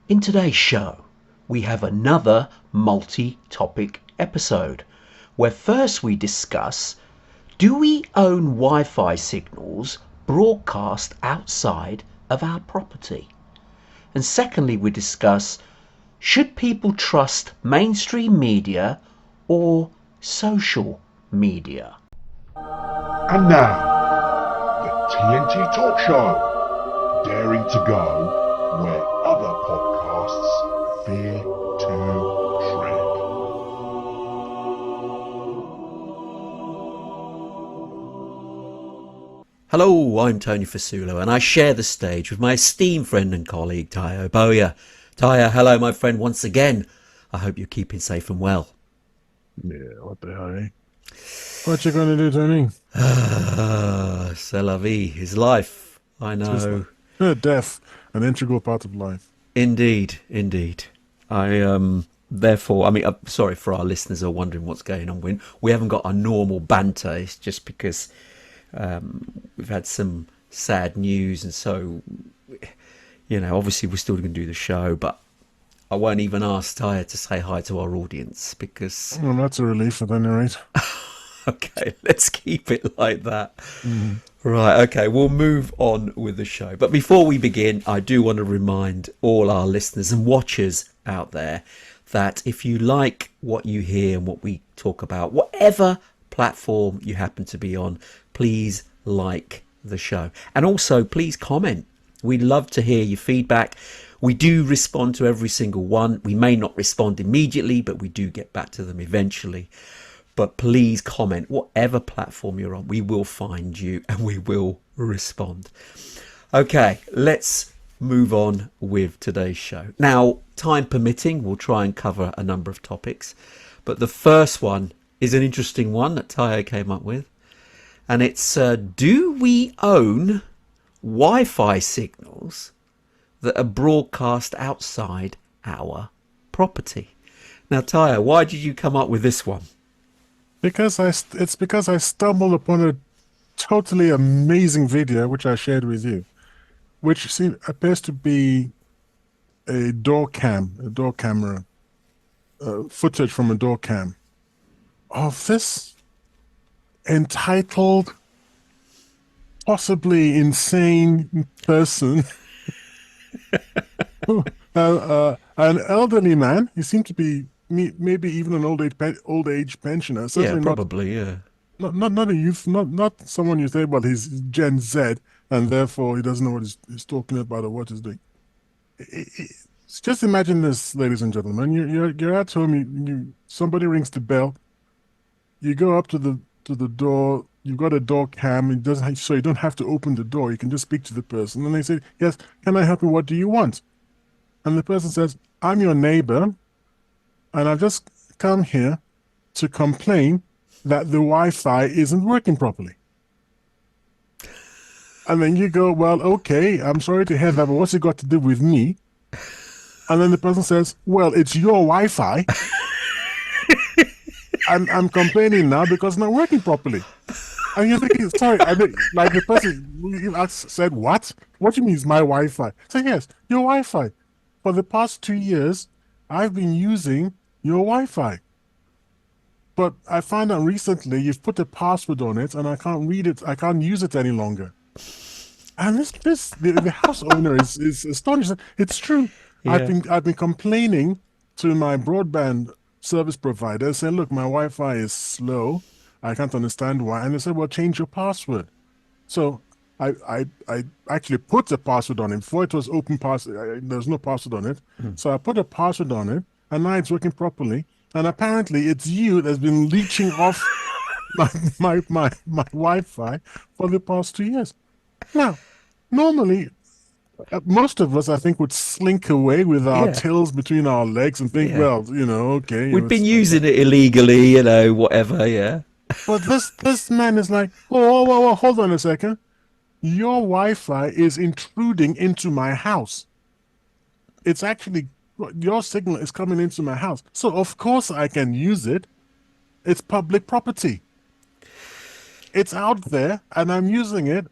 In today's show, we have another multi-topic episode where first we discuss, do we own Wi-Fi signals broadcast outside of our property? And secondly, we discuss, should people trust mainstream media or social media? And now, the TNT Talk Show, daring to go where other podcasts fear to tread. Hello, I'm Tony Fasulo, and I share the stage with my esteemed friend and colleague, Tayo Boya. Tayo, hello, my friend, once again. I hope you're keeping safe and well. Yeah, what the hell, eh? What you gonna do, Tony? C'est la vie, is life. I know. Death, an integral part of life. Indeed, indeed. Therefore, I'm sorry for our listeners who are wondering what's going on. We haven't got our normal banter. It's just because we've had some sad news, and so, obviously we're still going to do the show, but I won't even ask Tyre to say hi to our audience because... Well, that's a relief at any rate. Okay, let's keep it like that. Mm-hmm. Right, okay, we'll move on with the show. But before we begin, I do want to remind all our listeners and watchers out there that if you like what you hear and what we talk about, whatever platform you happen to be on, please like the show. And also, please comment. We'd love to hear your feedback. We do respond to every single one. We may not respond immediately, but we do get back to them eventually. But please comment, whatever platform you're on, we will find you and we will respond. Okay, let's move on with today's show. Now, time permitting, we'll try and cover a number of topics. But the first one is an interesting one that Tayo came up with. And it's, do we own Wi-Fi signals that are broadcast outside our property? Now, Tayo, why did you come up with this one? Because I stumbled upon a totally amazing video which I shared with you, which appears to be a door camera, footage from a door cam of this entitled, possibly insane person, an elderly man. He seemed to be maybe even an old age pensioner. Certainly probably, not a youth, not someone you say, well, he's Gen Z, and therefore he doesn't know what he's talking about or what he's doing. Just imagine this, ladies and gentlemen. You're at home. Somebody rings the bell. You go up to the door. You've got a door cam. So you don't have to open the door. You can just speak to the person, and they say, "Yes, can I help you? What do you want?" And the person says, "I'm your neighbor, and I've just come here to complain that the Wi-Fi isn't working properly." And then you go, "Well, okay, I'm sorry to hear that, but what's it got to do with me?" And then the person says, "Well, it's your Wi-Fi. I'm complaining now because it's not working properly." And you're thinking, sorry, like the person said, "What? What do you mean it's my Wi-Fi?" So yes, your Wi-Fi. For the past 2 years, I've been using your Wi-Fi. But I found out recently you've put a password on it and I can't read it. I can't use it any longer. And the house owner is astonished. It's true. Yeah. I've been complaining to my broadband service provider, saying, "Look, my Wi-Fi is slow. I can't understand why." And they said, "Well, change your password." So I actually put a password on it. Before it was open password, there was no password on it. So I put a password on it, and now it's working properly. And apparently it's you that's been leeching off my Wi-Fi for the past 2 years. Now, normally, most of us, I think, would slink away with our tails between our legs and think, well, okay. We've been using it illegally, whatever, yeah. But this man is like, whoa, hold on a second. Your Wi-Fi is intruding into my house. It's actually, your signal is coming into my house. So, of course, I can use it. It's public property. It's out there, and I'm using it.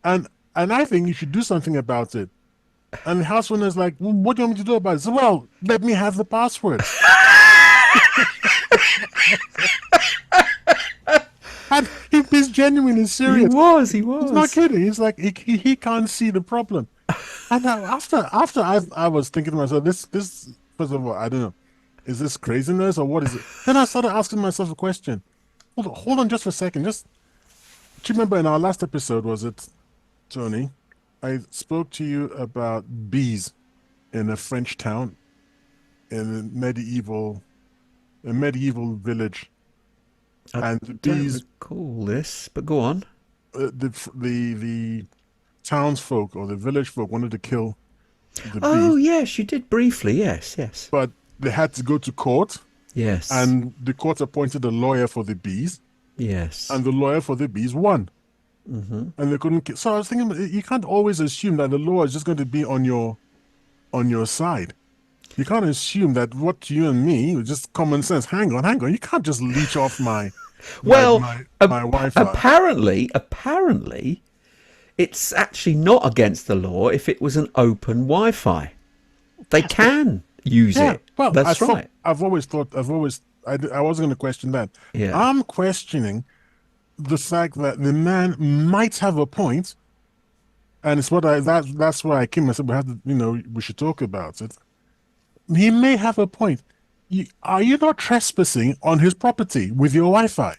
And I think you should do something about it. And the house owner's like, well, what do you want me to do about it? So, well, let me have the password. And he's genuinely He serious. was, he He's not was. kidding. He's like, he can't see the problem. And now after I was thinking to myself, this first of all, I don't know, is this craziness or what is it? Then I started asking myself a question. Hold on just for a second. Do you remember in our last episode, was it, Tony? I spoke to you about bees in a French town in a medieval village, I and the don't bees, recall this, but go on. the townsfolk or the village folk wanted to kill the Oh, bees, yes, you did briefly. Yes, yes. but they had to go to court, Yes, and the court appointed a lawyer for the bees, yes. and the lawyer for the bees won, and they couldn't. So I was thinking, you can't always assume that the law is just going to be on your side. You can't assume that what you and me, just common sense. Hang on, hang on. You can't just leech off my Well, my my Wi-Fi. apparently, it's actually not against the law if it was an open Wi-Fi. They can use Yeah. it. Well, That's right. I wasn't going to question that. Yeah. I'm questioning the fact that the man might have a point, and it's what that's why I came and said we have to, we should talk about it. He may have a point. Are you not trespassing on his property with your Wi-Fi?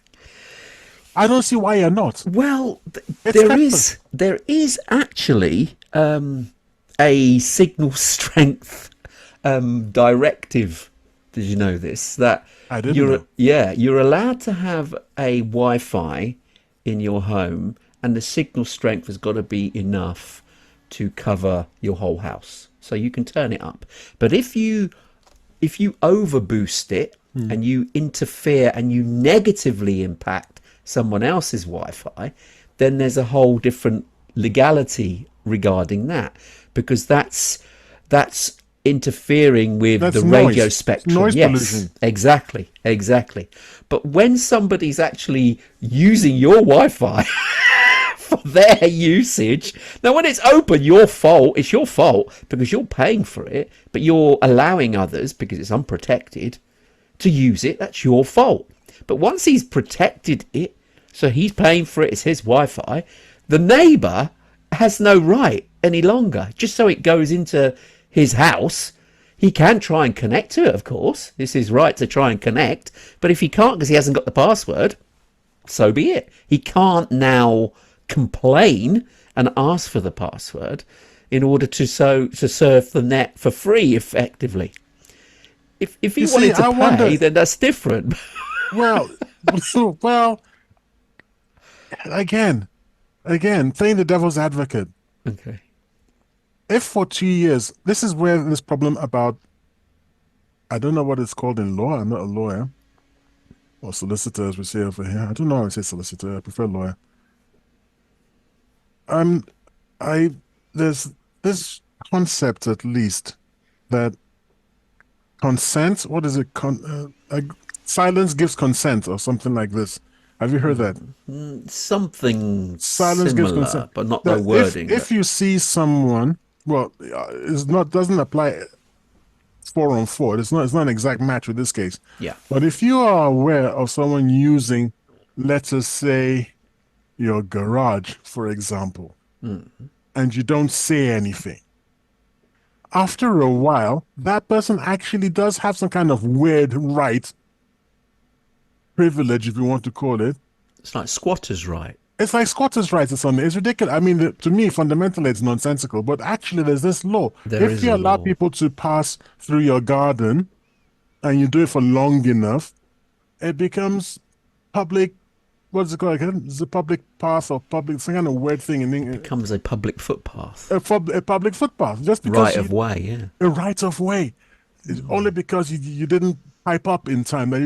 I don't see why you're not. Well, It's trespass. there is actually a signal strength directive. Did you know this? That I didn't know. you're allowed to have a Wi-Fi in your home, and the signal strength has got to be enough to cover your whole house. So you can turn it up. But if you overboost it and you interfere and you negatively impact someone else's Wi-Fi, then there's a whole different legality regarding that, because that's interfering with That's the radio noise. It's spectrum. noise Yes, pollution. exactly. But when somebody's actually using your Wi-Fi for their usage, now when it's open, it's your fault because you're paying for it, but you're allowing others, because it's unprotected, to use it. That's your fault. But once he's protected it, so he's paying for it, it's his Wi-Fi, the neighbour has no right any longer. Just so it goes into his house, he can try and connect to it, of course. It's his right to try and connect. But if he can't because he hasn't got the password, so be it. He can't now complain and ask for the password in order to surf the net for free, effectively. If he You see, wanted to I pay, wonder. then that's different. Well, well, again, playing the devil's advocate. Okay. If for 2 years, this is where this problem about, I don't know what it's called in law. I'm not a lawyer or solicitor, as we say over here. I don't know how to say solicitor. I prefer lawyer. I'm, I, there's this concept at least that consent, what is it? Silence gives consent or something like this. Have you heard that? Something Silence gives similar, consent. but not the That wording. if you see someone, well, it's not doesn't apply 4 on 4. It's not an exact match with this case. Yeah. But if you are aware of someone using, let us say, your garage, for example, and you don't say anything, after a while, that person actually does have some kind of weird right, privilege, if you want to call it. It's like squatters' right. It's like squatters' rights or something. It's ridiculous. I mean, to me, fundamentally, it's nonsensical. But actually, there's this law. There If is you a allow law. people to pass through your garden and you do it for long enough, it becomes public. What's it called again? It's a public path or public, some kind of weird thing in English. Becomes a public footpath. A public footpath. Just because Right of way, yeah. a right of way. It's only because you didn't pipe up in time that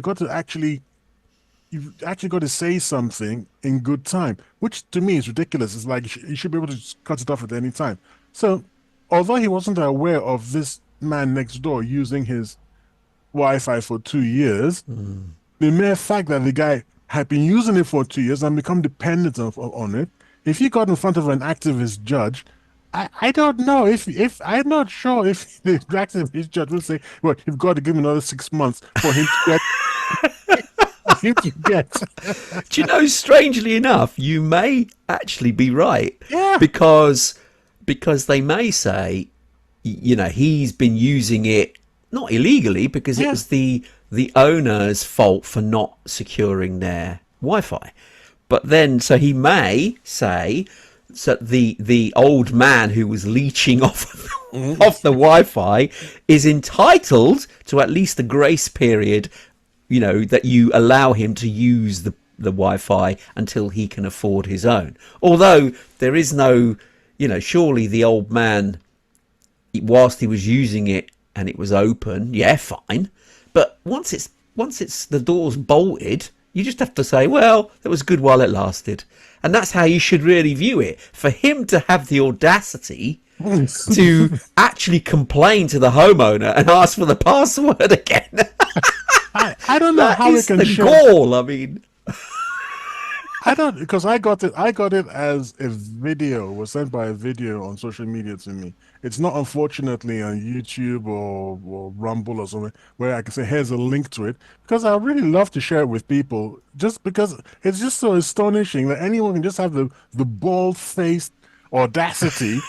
you've actually got to say something in good time, which to me is ridiculous. It's like you should be able to just cut it off at any time. So, although he wasn't aware of this man next door using his Wi-Fi for 2 years, the mere fact that the guy had been using it for 2 years and become dependent on it, if he got in front of an activist judge I don't know if I'm not sure if the Jacksonville judge will say, well, you've got to give him another 6 months for him to get for him to get. Do you know, strangely enough, you may actually be right. Yeah. Because they may say, you know, he's been using it not illegally because it Yeah. was the owner's fault for not securing their Wi-Fi. But then, so he may say that the old man who was leeching off off the Wi-Fi is entitled to at least a grace period, you know, that you allow him to use the Wi-Fi until he can afford his own. Although there is no, you know, surely the old man, whilst he was using it and it was open, yeah, fine. But once it's the door's bolted, you just have to say, well, it was good while it lasted. And that's how you should really view it. For him to have the audacity to actually complain to the homeowner and ask for the password again. I don't know That how we is can the share. gall. I mean, I don't, because I got it as a video, was sent by a video on social media to me. It's not, unfortunately, on YouTube or Rumble or something where I can say, here's a link to it, because I really love to share it with people, just because it's just so astonishing that anyone can just have the bald-faced audacity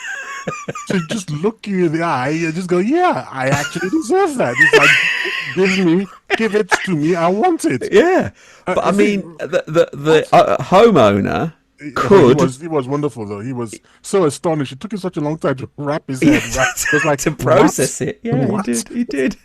to just look you in the eye and just go, yeah, I actually deserve that. It's like, give it to me. I want it. yeah. But I you mean, see, the homeowner he could he was wonderful though. He was so astonished. It took him such a long time to wrap his head around. It was like, to process what? it. Yeah, What? he did.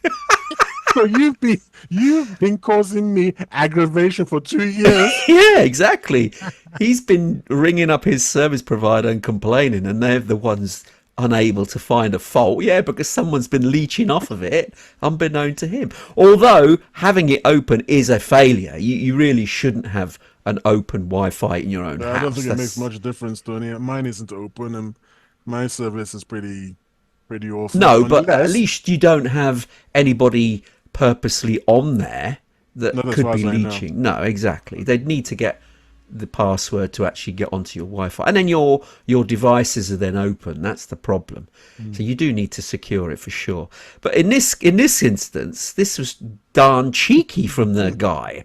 So you've been causing me aggravation for 2 years. Yeah, exactly. He's been ringing up his service provider and complaining, and they're the ones unable to find a fault. Yeah, because someone's been leeching off of it, unbeknown to him. Although having it open is a failure. You really shouldn't have an open Wi-Fi in your own I house. don't think it makes much difference, Tony. Mine isn't open, and my service is pretty awful. No, but at Unless, least you don't have anybody purposely on there that not as could far be as I know. leeching. No, exactly. They'd need to get the password to actually get onto your Wi-Fi, and then your devices are then open. That's the problem. So you do need to secure it for sure. But in this instance, this was darn cheeky from the guy.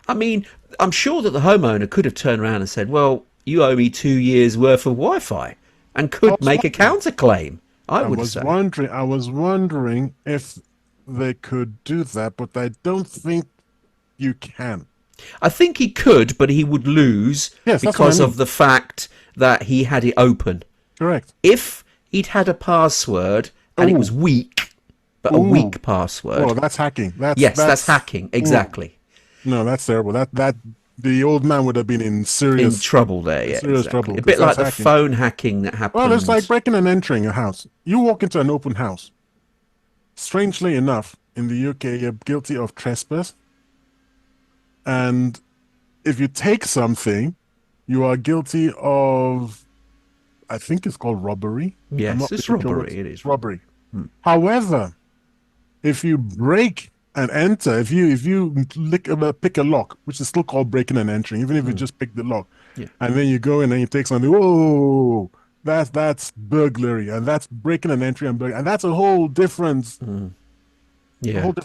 I mean, I'm sure that the homeowner could have turned around and said, "Well, you owe me 2 years worth of Wi-Fi," and could make a counterclaim. I would say. I was wondering if they could do that, but I don't think you can. I think he could, but he would lose Yes, that's what I because mean. of the fact that he had it open. Correct. If he'd had a password and it Ooh. was weak, but a Ooh. weak password, Oh, that's hacking. that's hacking. Exactly. No, that's terrible. That the old man would have been in In serious trouble there, yeah. serious Exactly. trouble, A bit because like that's the hacking. phone hacking that happened. Well, it's like breaking and entering a house. You walk into an open house. Strangely enough, in the UK, you're guilty of trespass. And if you take something, you are guilty of, I think it's called robbery. Yes, I'm not it's really sure robbery, what- it is robbery. However, if you break and enter, if you pick a lock, which is still called breaking and entering, even if you just pick the lock, Yeah. and then you go in and you take something, whoa, that's burglary, and that's breaking and entry and burglary, and that's a whole different, Yeah. what do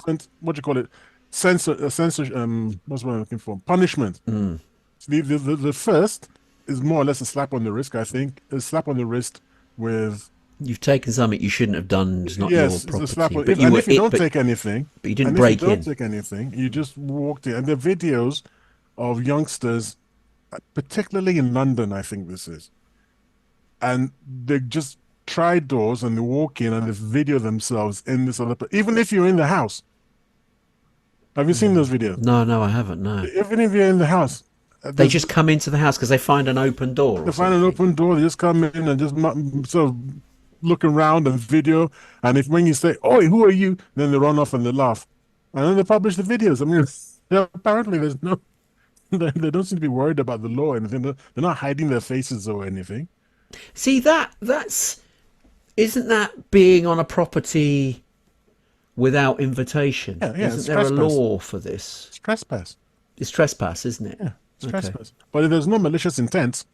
you call it, what's what I'm looking for, punishment. Mm. The first is more or less a slap on the wrist, I think, a slap on the wrist with. You've taken something you shouldn't have done. It's not Yes, your it's a slap. property. And if you don't take anything, but you didn't and break if you in. don't take anything, you just walked in. And the videos of youngsters, particularly in London, I think this is, and they just try doors and they walk in and they video themselves in this other. Even if you're in the house, have you seen those videos? No, I haven't. No, Even if you're in the house, they just come into the house because they find an open door. they find an open door. They just come in and just sort of look around and video. And if when you say, "Oh, who are you?" then they run off and they laugh, and then they publish the videos. I mean, apparently there's no, they don't seem to be worried about the law or anything. They're not hiding their faces or anything. See isn't that being on a property without invitation? Yeah, Isn't it's there a trespass. law for this? It's trespass. It's trespass, isn't it? Yeah, it's Okay. trespass. But if there's no malicious intent,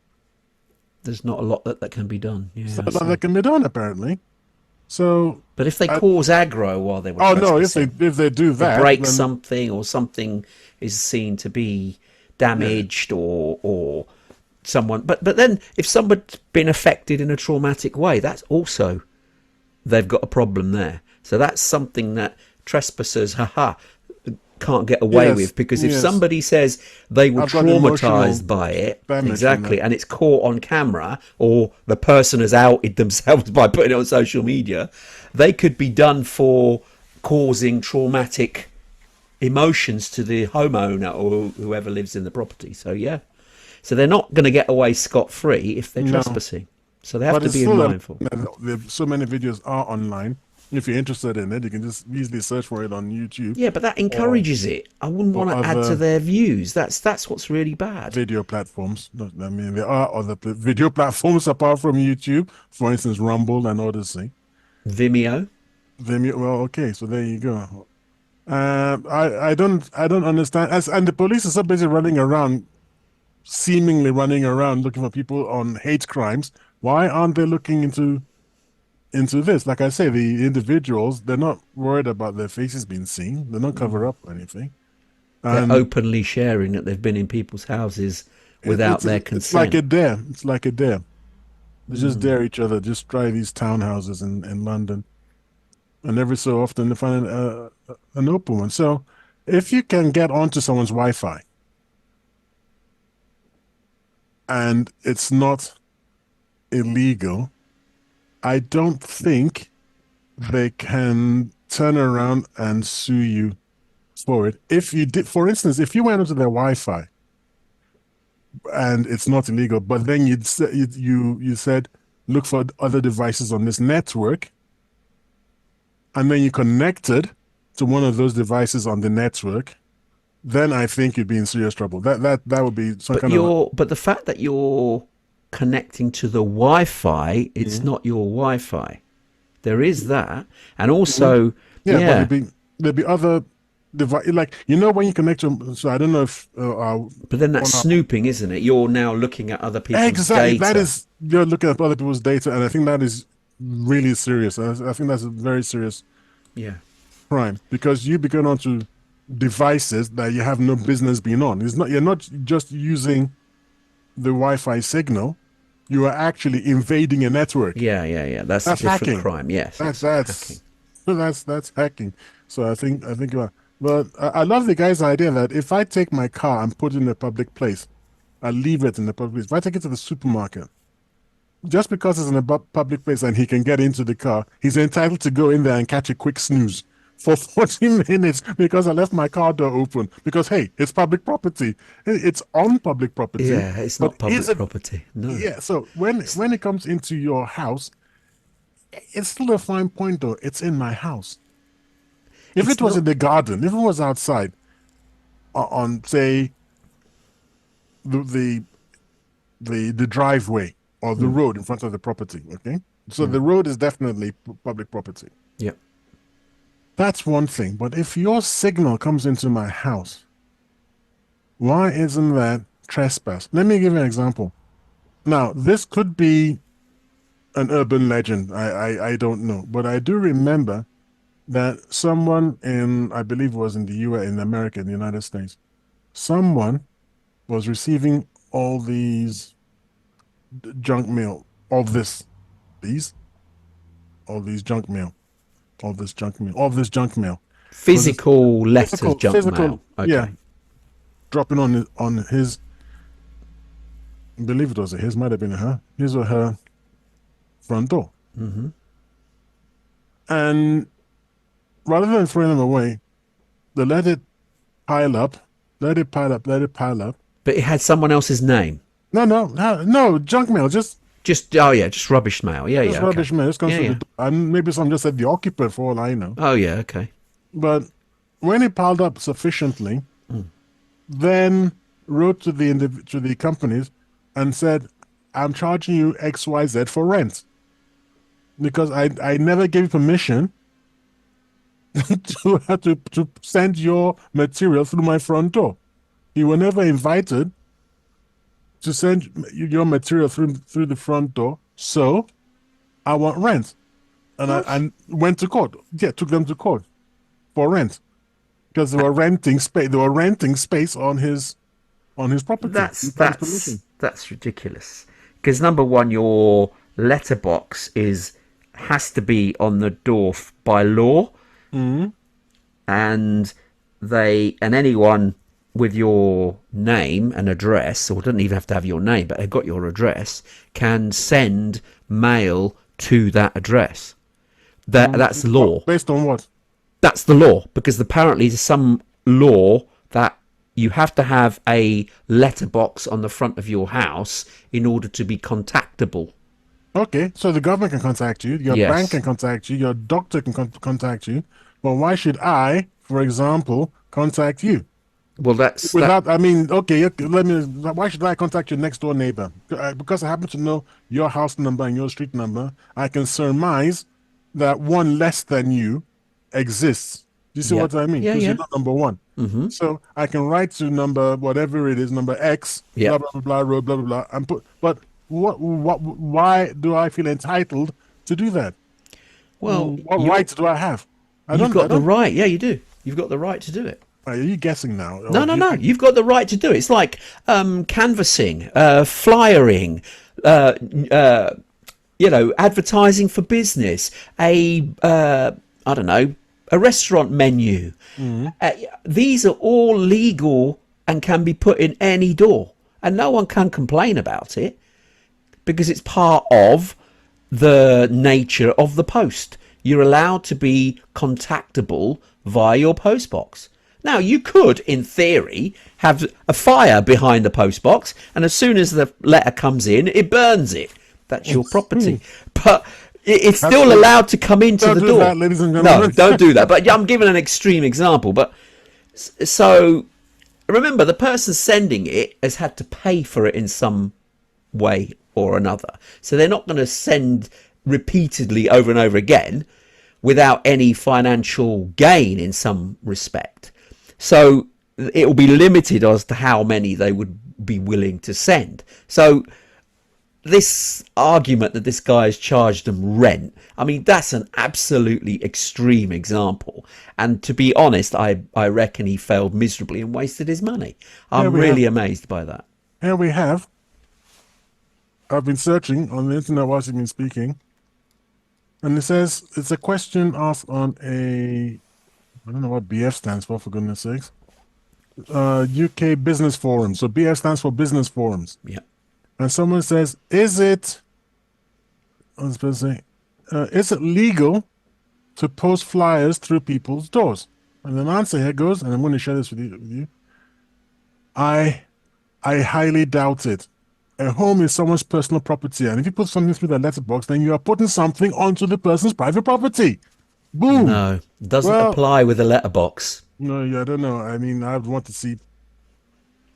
There's not a lot that can be done. Yeah, So I a lot see. that can be done apparently. So But if they cause aggro while they were oh no, if trespassing, they do they that, break then something, or something is seen to be yeah, damaged, or someone. But then if someone's been affected in a traumatic way, that's also, they've got a problem there. So that's something that trespassers, can't get away yes, with, because if yes, somebody says they were I've got emotional traumatized by it, damage from that. exactly, and it's caught on camera, or the person has outed themselves by putting it on social media, they could be done for causing traumatic emotions to the homeowner or whoever lives in the property. So yeah, so they're not going to get away scot-free if they're No, trespassing, so they have but to it's be still mindful. so many videos are online. If you're interested in it, you can just easily search for it on YouTube Yeah, but that or encourages it. I wouldn't or want to add to other their views. That's what's really bad. video platforms. No, I mean, there are other video platforms apart from YouTube, for instance, Rumble and Odyssey. Vimeo. Vimeo. Well, okay, so there you go. I don't understand. And the police are so busy running around, seemingly running around looking for people on hate crimes. Why aren't they looking into this? Like I say, the individuals, they're not worried about their faces being seen. They're not covered up or anything. They're And openly sharing that they've been in people's houses without their it's like consent. a dare. It's like a dare. They just dare each other. Just try these townhouses in London, and every so often they find an open one. So if you can get onto someone's Wi-Fi and it's not illegal, I don't think they can turn around and sue you for it. If you did, for instance, if you went onto their Wi-Fi and it's not illegal, but then you said look for other devices on this network, and then you connected to one of those devices on the network, then I think you'd be in serious trouble. That would be some But kind of but the fact that you're connecting to the Wi-Fi, it's Mhm. not your Wi-Fi. There is that, and Mhm. also, Yeah, but yeah. there'd be other device like when you connect to. So I don't know if But then that's on our, snooping, isn't it? You're now looking at other people's exactly that data. is you're looking at other people's data, and I think that is really serious. I think that's a very serious Yeah. crime because you be going onto devices that you have no business being on. It's not You're not just using the Wi-Fi signal, you are actually invading a network. Yeah. That's a That's different hacking. crime. Yes, That, it's hacking. that's hacking. So I think you are. But I love the guy's idea that if I take my car and put it in a public place, I leave it in the public place. If I take it to the supermarket, just because it's in a public place and he can get into the car, he's entitled to go in there and catch a quick snooze for 40 minutes because I left my car door open. Because, hey, it's public property. It's on public property. Yeah, it's But not is public it? property. No. Yeah. So when it comes into your house, it's still a fine point, though. It's in my house. If It's it was not. in the garden, if it was outside on, say, the, the the driveway or the Mm, road in front of the property. Okay, so mm, the road is definitely public property. yeah. That's one thing. But if your signal comes into my house, why isn't that trespass? Let me give you an example. Now, this could be an urban legend. I don't know, but I do remember that someone I believe it was in the US, in America, in the United States, someone was receiving all these junk mail, all this, these, all these junk mail, all this junk mail, all this junk mail. It was this Physical letters, junk physical, mail. yeah, Okay. dropping on his, I believe it was his, might have been his or her front door. Hmm. And rather than throwing them away, they let it pile up, let it pile up, let it pile up. But it had someone else's name. No, junk mail, Just oh yeah, just rubbish mail. Yeah, just yeah. Okay. rubbish mail. This comes Yeah, through the yeah. door. And maybe some just said the occupant for all I know. Oh yeah. Okay. But when it piled up sufficiently, then wrote to the companies and said, "I'm charging you XYZ for rent because I never gave you permission to send your material through my front door. You were never invited to send your material through the front door. So I want rent. And I went to court. Yeah, took them to court for rent because they were renting space. They were renting space on his property. That's ridiculous. Because number one, your letterbox has to be on the door by law, and anyone with your name and address, or doesn't even have to have your name, but they've got your address, can send mail to that address. That's law. Based on what? That's the law, because apparently there's some law that you have to have a letterbox on the front of your house in order to be contactable. Okay, so the government can contact you, your bank can contact you, your doctor can contact you, but why should I, for example, contact you? Well, I mean, okay, why should I contact your next door neighbor? Because I happen to know your house number and your street number, I can surmise that one less than you exists. Do you see what I mean? Because you're not number one. Mm-hmm. So I can write to number whatever it is, number X, blah blah blah road, blah blah blah, and put. But why do I feel entitled to do that? Well, what rights do I have? You've got the right. Yeah, you do. You've got the right to do it. Are you guessing now? No. You've got the right to do it. It's like canvassing, flyering, advertising for business, I don't know, a restaurant menu. These are all legal and can be put in any door, and no one can complain about it because it's part of the nature of the post. You're allowed to be contactable via your postbox. Now, you could, in theory, have a fire behind the postbox, and as soon as the letter comes in, it burns it. That's your property. But it's still allowed to come into the door. That, ladies and gentlemen. No, don't do that. But I'm giving an extreme example. But so remember, the person sending it has had to pay for it in some way or another. So they're not going to send repeatedly over and over again without any financial gain in some respect. So it will be limited as to how many they would be willing to send. So this argument that this guy has charged them rent, I mean, that's an absolutely extreme example. And to be honest, I reckon he failed miserably and wasted his money. I'm really amazed by that. Here we have. I've been searching on the internet whilst you've been speaking. And it says it's a question asked on I don't know what BF stands for goodness sakes. UK Business Forum. So BF stands for Business Forums. Yeah. And someone says, is it legal to post flyers through people's doors? And the answer here goes, and I'm going to share this with you. I highly doubt it. A home is someone's personal property, and if you put something through their letterbox, then you are putting something onto the person's private property. Boom. No, doesn't apply with a letterbox. No, I don't know. I mean, I want to see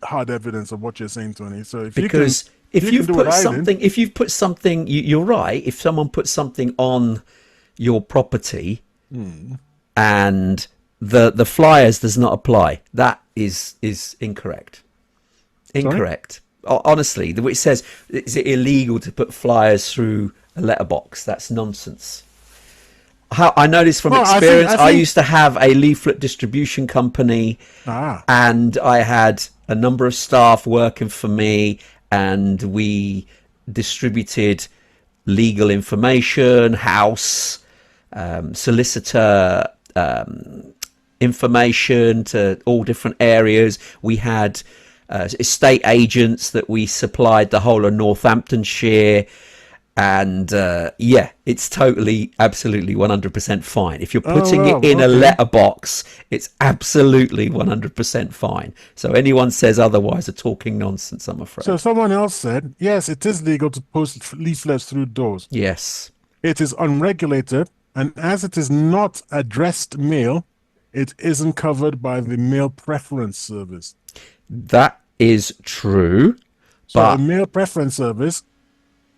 hard evidence of what you're saying, Tony. So if you've put something, you're right. If someone puts something on your property and the flyers does not apply, that is incorrect. Incorrect. Sorry? Honestly, the way it says, is it illegal to put flyers through a letterbox? That's nonsense. I know this from experience. I used to have a leaflet distribution company, and I had a number of staff working for me, and we distributed legal information, house, solicitor information to all different areas. We had estate agents that we supplied the whole of Northamptonshire, and it's totally, absolutely 100% fine. If you're putting it in a letterbox, it's absolutely 100% fine. So anyone says otherwise are talking nonsense, I'm afraid. So someone else said, yes, it is legal to post leaflets through doors. Yes. It is unregulated, and as it is not addressed mail, it isn't covered by the mail preference service. That is true. So but a mail preference service,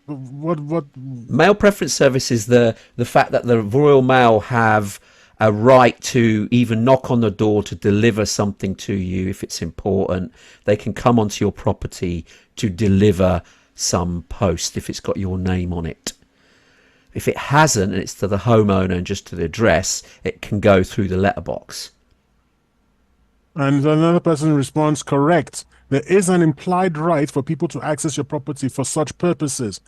what? Mail preference service is the fact that the Royal Mail have a right to even knock on the door to deliver something to you if it's important. They can come onto your property to deliver some post if it's got your name on it. If it hasn't and it's to the homeowner and just to the address, it can go through the letterbox. And another person responds, correct. There is an implied right for people to access your property for such purposes,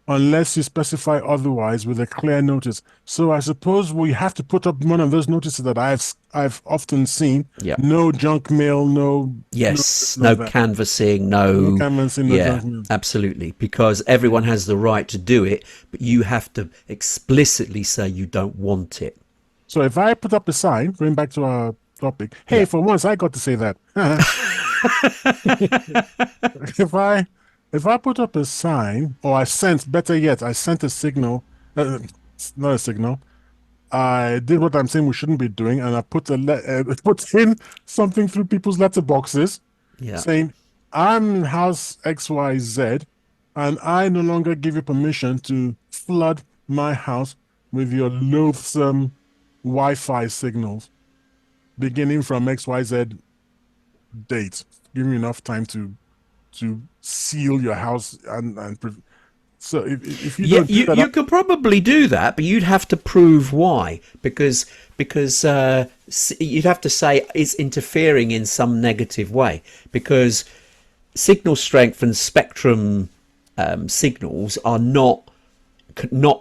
unless you specify otherwise with a clear notice. So I suppose we have to put up one of those notices that I've often seen. Yeah. No junk mail, no. Yes, no canvassing, No canvassing, no yeah, junk mail. absolutely. Because everyone has the right to do it, but you have to explicitly say you don't want it. So if I put up a sign, going back to our topic, hey, Yeah. for once I got to say that. If I put up a sign, or I sent, better yet, I sent a signal, not a signal. I did what I'm saying we shouldn't be doing, and I put put in something through people's letterboxes, Yeah. saying, "I'm in house XYZ, and I no longer give you permission to flood my house with your loathsome Wi-Fi signals, beginning from XYZ date. Give me enough time to seal your house so if you don't do you, that, you could probably do that, but you'd have to prove why, because you'd have to say it's interfering in some negative way, because signal strength and spectrum signals are not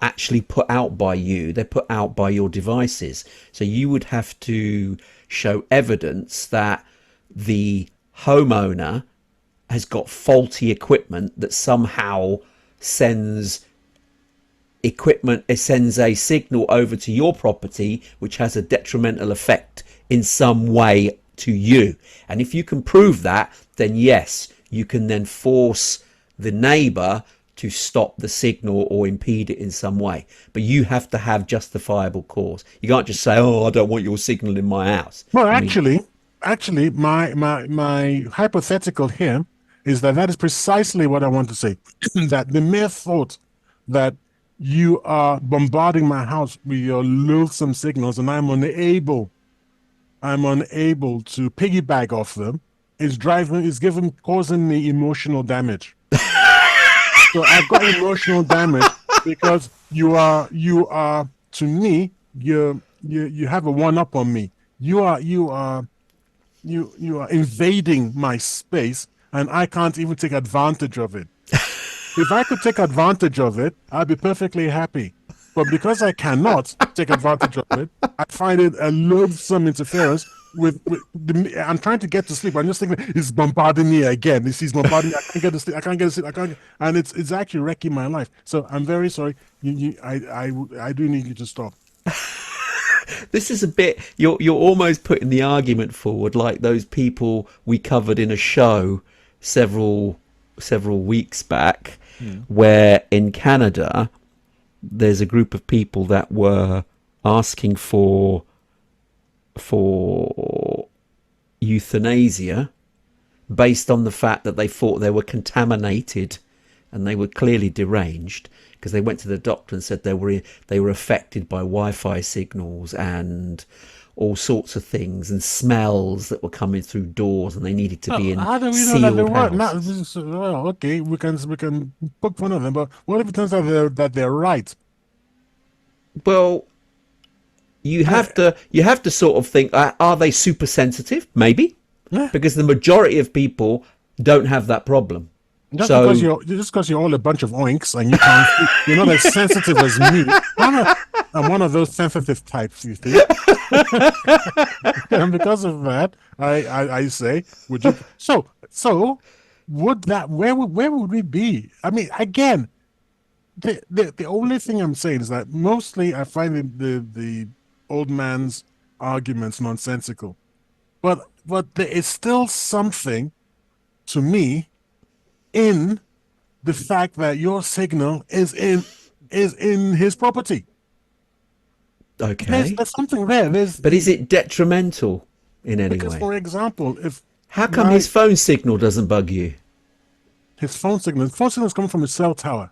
actually put out by you. They're put out by your devices. So you would have to show evidence that the homeowner has got faulty equipment that somehow sends a signal over to your property which has a detrimental effect in some way to you. And if you can prove that, then yes, you can then force the neighbor to stop the signal or impede it in some way. But you have to have justifiable cause. You can't just say, oh, I don't want your signal in my house. well, actually, my hypothetical here is that is precisely what I want to say. That the mere thought that you are bombarding my house with your loathsome signals and I'm unable to piggyback off them causing me emotional damage. So I've got emotional damage because you are to me, you have a one up on me. You are invading my space and I can't even take advantage of it. If I could take advantage of it, I'd be perfectly happy. But because I cannot take advantage of it, I find it a loathsome interference I'm trying to get to sleep. I'm just thinking, it's bombarding me again. He's bombarding me. I can't get to sleep. I can't get to sleep. And it's actually wrecking my life. So I'm very sorry. I do need you to stop. This is a bit, you're almost putting the argument forward like those people we covered in a show several weeks back, where in Canada there's a group of people that were asking for euthanasia based on the fact that they thought they were contaminated and they were clearly deranged, because they went to the doctor and said they were affected by Wi-Fi signals and all sorts of things and smells that were coming through doors, and they needed to be in how do we know that sealed they weren't? houses. Okay, we can poke fun of them, but what if it turns out that they're right? Well, you have to sort of think, are they super sensitive? Maybe, because the majority of people don't have that problem. Just because you're all a bunch of oinks and you're not as sensitive as me. I'm one of those sensitive types, you see. And because of that, I say, would you? So would that? Where would we be? I mean, again, the only thing I'm saying is that mostly I find the old man's arguments nonsensical, but there is still something to me in the fact that your signal is in his property. Okay, there's something there. But is it detrimental in any because, way? for example, How come his phone signal doesn't bug you? His phone signal is coming from a cell tower,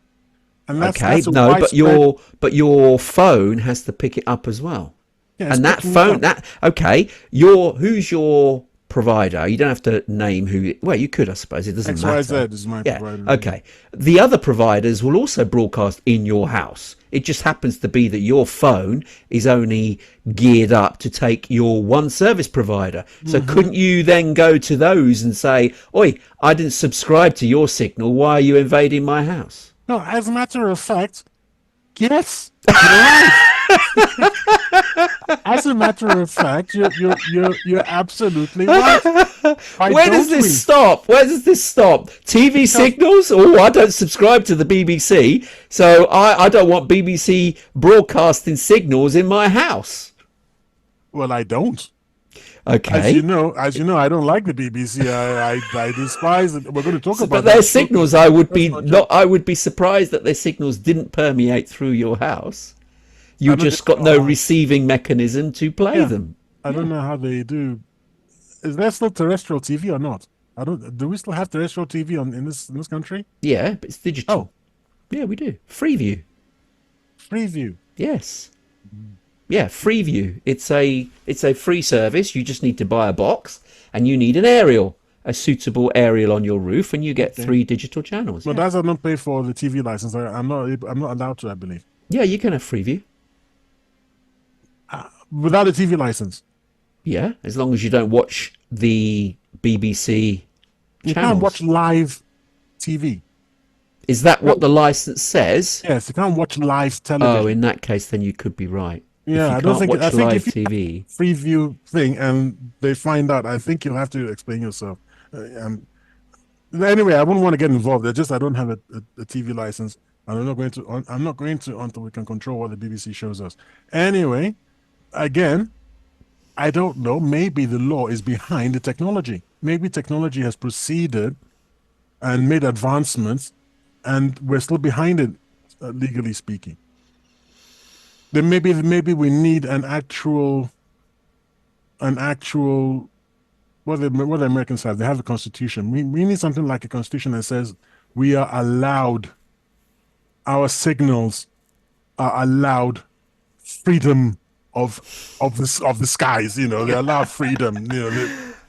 and But your phone has to pick it up as well. Yeah, it's And that picking it phone, up. who's your provider? You don't have to name who. Well, you could, I suppose. It doesn't matter. XYZ is my Yeah. provider. Okay. The other providers will also broadcast in your house. It just happens to be that your phone is only geared up to take your one service provider. So couldn't you then go to those and say, "Oi, I didn't subscribe to your signal. Why are you invading my house?" No, as a matter of fact, yes, you're right. As a matter of fact, you're absolutely right. Why Where does don't we? this stop? Where does this stop? TV signals? Oh, I don't subscribe to the BBC, so I don't want BBC broadcasting signals in my house. Well, I don't. Okay. As you know, I don't like the BBC. I despise it. We're going to talk So, about but their that. signals, I would be surprised that their signals didn't permeate through your house. You I don't just know got no how- receiving mechanism to play Yeah, them. I don't know how they do. Is there still terrestrial TV or not? I don't. Do we still have terrestrial TV in this country? Yeah, but it's digital. Oh, Yeah, we do. Freeview. Freeview. Yes. Yeah, Freeview. It's a free service. You just need to buy a box and you need an aerial, a suitable aerial on your roof, and you get 3 digital channels. But Yeah. that's not pay for the TV license. I'm not allowed to. I believe Yeah, you can have Freeview. without a TV license. Yeah, as long as you don't watch the BBC You channels. can't watch live TV. Is that what the license says? Yes, you can't watch live television. Oh, in that case, then you could be right. Yeah, If you I don't can't think. watch I think live if you TV. Freeview thing and they find out, I think you'll have to explain yourself. Anyway, I wouldn't want to get involved. I don't have a TV license. I'm not going to. I'm not going to until we can control what the BBC shows us. Anyway, again, I don't know. Maybe the law is behind the technology. Maybe technology has proceeded and made advancements, and we're still behind it, legally speaking. Then maybe we need an actual what the Americans have. They have a constitution. We need something like a constitution that says we are allowed, our signals are allowed freedom of the skies. They allow freedom.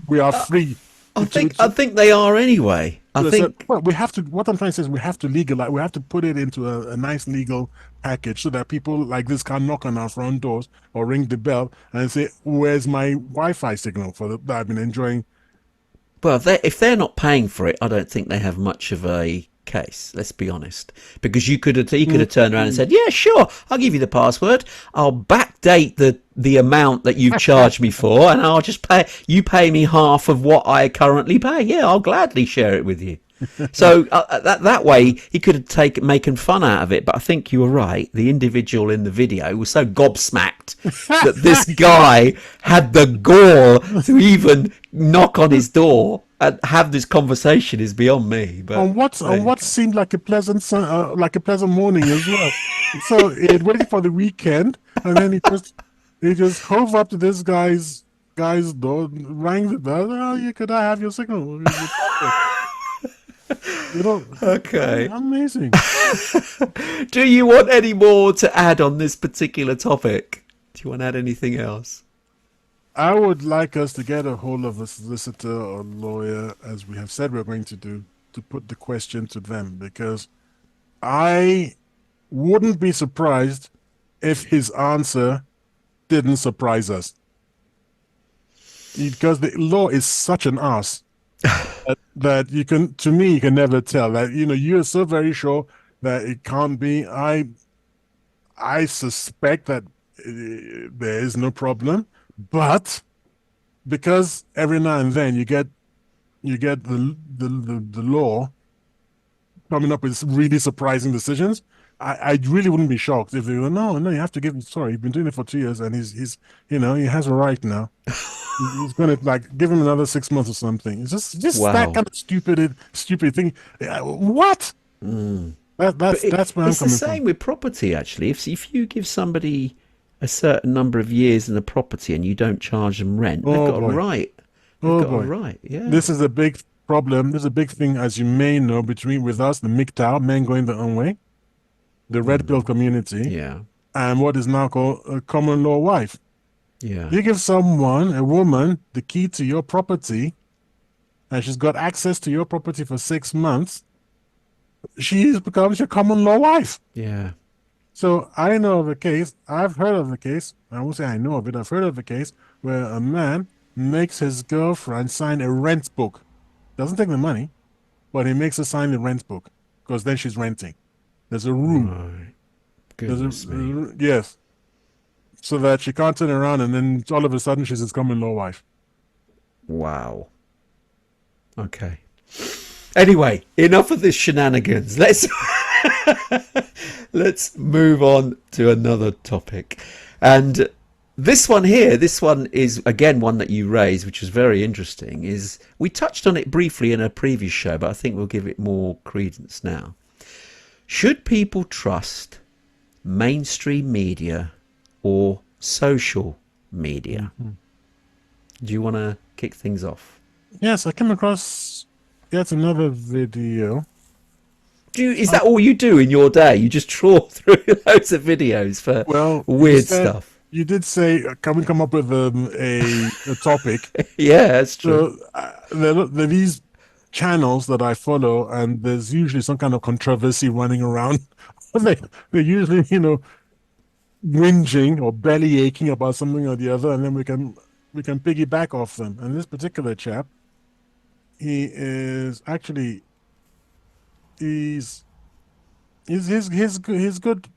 We are free. I think they are anyway. I think Well, we have to. What I'm trying to say is we have to legalize. We have to put it into a nice legal package so that people like this can knock on our front doors or ring the bell and say, "Where's my Wi-Fi signal that I've been enjoying?" well, if they're not paying for it, I don't think they have much of a case. Let's be honest, because he could have turned around and said, "Yeah, sure, I'll give you the password. I'll backdate the amount that you've charged me for, and I'll just pay me half of what I currently pay. Yeah, I'll gladly share it with you." So that way he could have making fun out of it. But I think you were right. The individual in the video was so gobsmacked that this guy had the gall to even knock on his door and have this conversation is beyond me. But On what seemed like a pleasant morning as well. So he had waited for the weekend, and then he just hove up to this guy's door, rang the bell. "Oh, could I have your signal?" okay. Amazing. Do you want any more to add on this particular topic? Do you want to add anything else? I would like us to get a hold of a solicitor or lawyer, as we have said we're going to do, to put the question to them, because I wouldn't be surprised if his answer didn't surprise us. Because the law is such an ass that you can never tell. That you're so very sure that it can't be. I suspect that there is no problem, but because every now and then you get the law coming up with really surprising decisions, I really wouldn't be shocked if they go, no, you have to give him. Sorry, he's been doing it for 2 years, and he's he has a right now. He's gonna give him another 6 months or something. It's just Wow. that kind of stupid thing. What? That's where I'm It's the coming same from. with property, actually. If you give somebody a certain number of years in the property and you don't charge them rent, they've got a right. They've got a right. Yeah. This is a big problem. This is a big thing, as you may know, with us, the MGTOW, men going their own way, the red pill community, Yeah. and what is now called a common law wife. Yeah. You give someone, a woman, the key to your property, and she's got access to your property for 6 months, she becomes your common law wife. Yeah. So I know of a case, I've heard of a case, I won't say I know of it, I've heard of a case where a man makes his girlfriend sign a rent book. Doesn't take the money, but he makes her sign the rent book because then she's renting. There's a room. Right. There's Goodness me. yes, so that she can't turn around and then all of a sudden she's his common law wife. Wow. Okay. Anyway, enough of this shenanigans. Let's move on to another topic. And this one here, this one is again one that you raised, which is very interesting. Is we touched on it briefly in a previous show, but I think we'll give it more credence now. Should people trust mainstream media or social media? Do you want to kick things off? Yes, I came across yet another video. Is that all you do in your day? You just trawl through loads of videos for Well, weird stuff? You did say, can we come up with a topic? Yeah, that's true. So there are these channels that I follow, and there's usually some kind of controversy running around. They're usually, whinging or belly aching about something or the other, and then we can piggyback off them. And this particular chap, he is actually he's good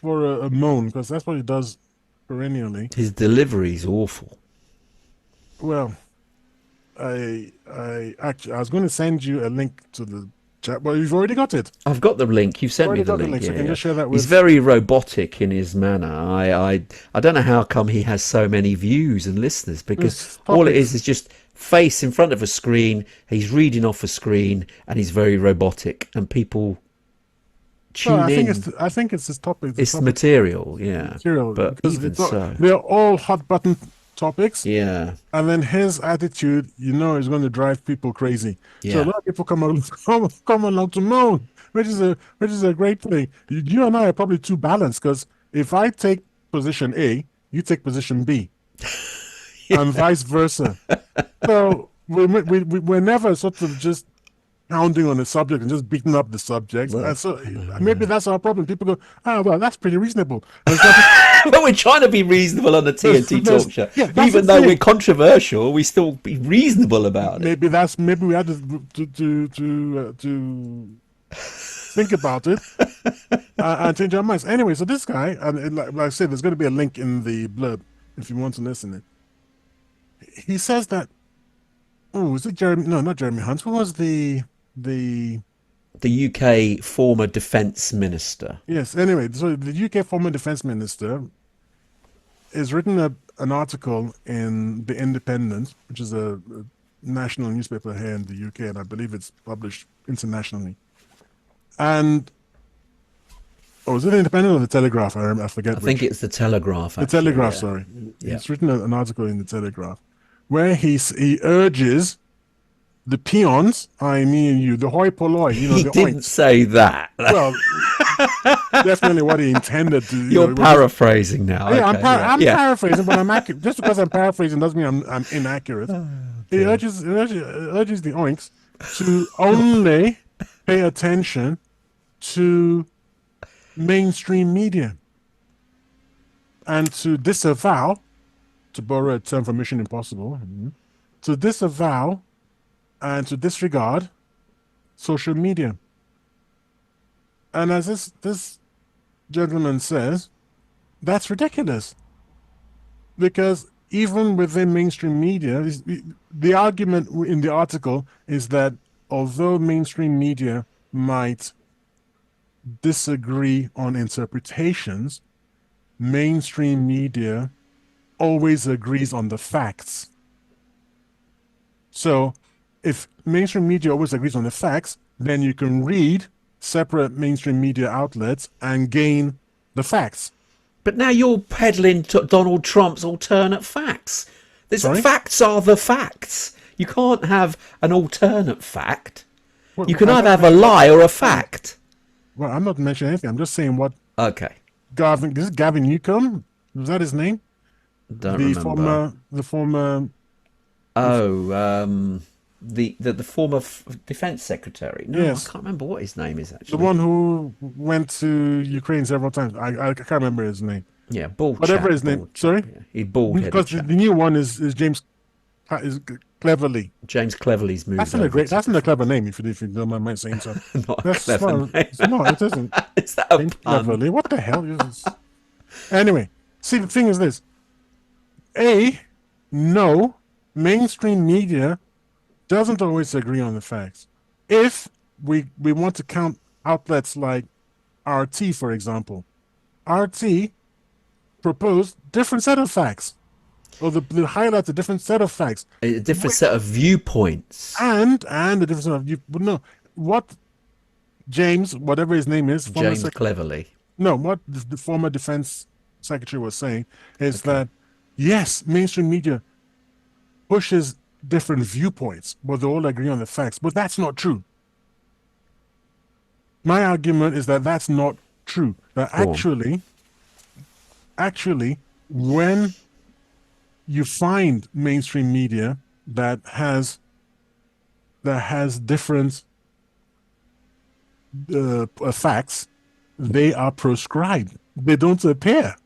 for a moan, because that's what he does perennially. His delivery's awful. Well, I was going to send you a link to the chat, but you've already got it. I've got the link. You've sent me the Already got link. so Yeah, can you share that with? He's very robotic in his manner. I don't know how come he has so many views and listeners, because all it is just face in front of a screen. He's reading off a screen, and he's very robotic, and people tune in. I think it's this topic. It's material, yeah. Material, but even so, they're all hot button topics. Yeah. And then his attitude, is going to drive people crazy. Yeah. So a lot of people come along to moan, which is a great thing. You and I are probably too balanced, because if I take position A, you take position B, and vice versa. So we're never sort of just pounding on the subject and just beating up the subject. Well, and so maybe that's our problem. People go, well, that's pretty reasonable. But we're trying to be reasonable on the TNT talk show. Yeah, even though we're controversial, we still be reasonable about it. Maybe we had to think about it and change our minds. Anyway, so this guy, and like I said, there's going to be a link in the blurb if you want to listen it. He says that, is it Jeremy? No, not Jeremy Hunt. Who was the UK former defence minister? Yes. Anyway, so the UK former defence minister has written an article in The Independent, which is a national newspaper here in the UK, and I believe it's published internationally. And is it The Independent or The Telegraph? I forget. I think it's The Telegraph. The Telegraph, sorry. Yeah. He's written an article in The Telegraph where he urges the peons, me and you, the hoi polloi, He the didn't oinks. say that. Well, definitely what he intended to. You're paraphrasing now. Yeah, okay, I'm paraphrasing, but I'm accurate. Just because I'm paraphrasing doesn't mean I'm inaccurate. He urges the oinks to only pay attention to mainstream media and to disavow, to borrow a term from Mission Impossible, to disavow and to disregard social media. And as this gentleman says, that's ridiculous. Because even within mainstream media, the argument in the article is that although mainstream media might disagree on interpretations, mainstream media always agrees on the facts. So if mainstream media always agrees on the facts, then you can read separate mainstream media outlets and gain the facts. But now you're peddling Donald Trump's alternate facts. Facts are the facts. You can't have an alternate fact. Well, you can either have a lie or a fact. Well, I'm not mentioning anything. I'm just saying what. Okay. This is Gavin Newcomb. Was that his name? Don't The remember. former Oh, the former defense secretary. No, I yes, can't remember what his name is the actually. one who went to Ukraine several times. I can't remember his name. Yeah, bald Whatever chap, his name. bald chap. Sorry, Yeah, he bald-headed because the chap. new one is James is Cleverly. James Cleverly's moved over to That's not a clever defense. name if you don't mind my saying so. Not a That's clever not. name. It's not. It isn't. Is that a James pun? Cleverly. What the hell? Anyway, see the thing is this: A, no, mainstream media doesn't always agree on the facts. If we want to count outlets like RT, for example, RT proposed different set of facts, or the highlights a different set of facts, A different set of viewpoints. and the different set of you. No, what James, whatever his name is, former James sec, Cleverly. no, what the former defense secretary was saying is Okay. that yes, mainstream media pushes different viewpoints, but they all agree on the facts. But that's not true. My argument is that that's not true. That Go on. actually, when you find mainstream media that has different facts, they are proscribed. They don't appear.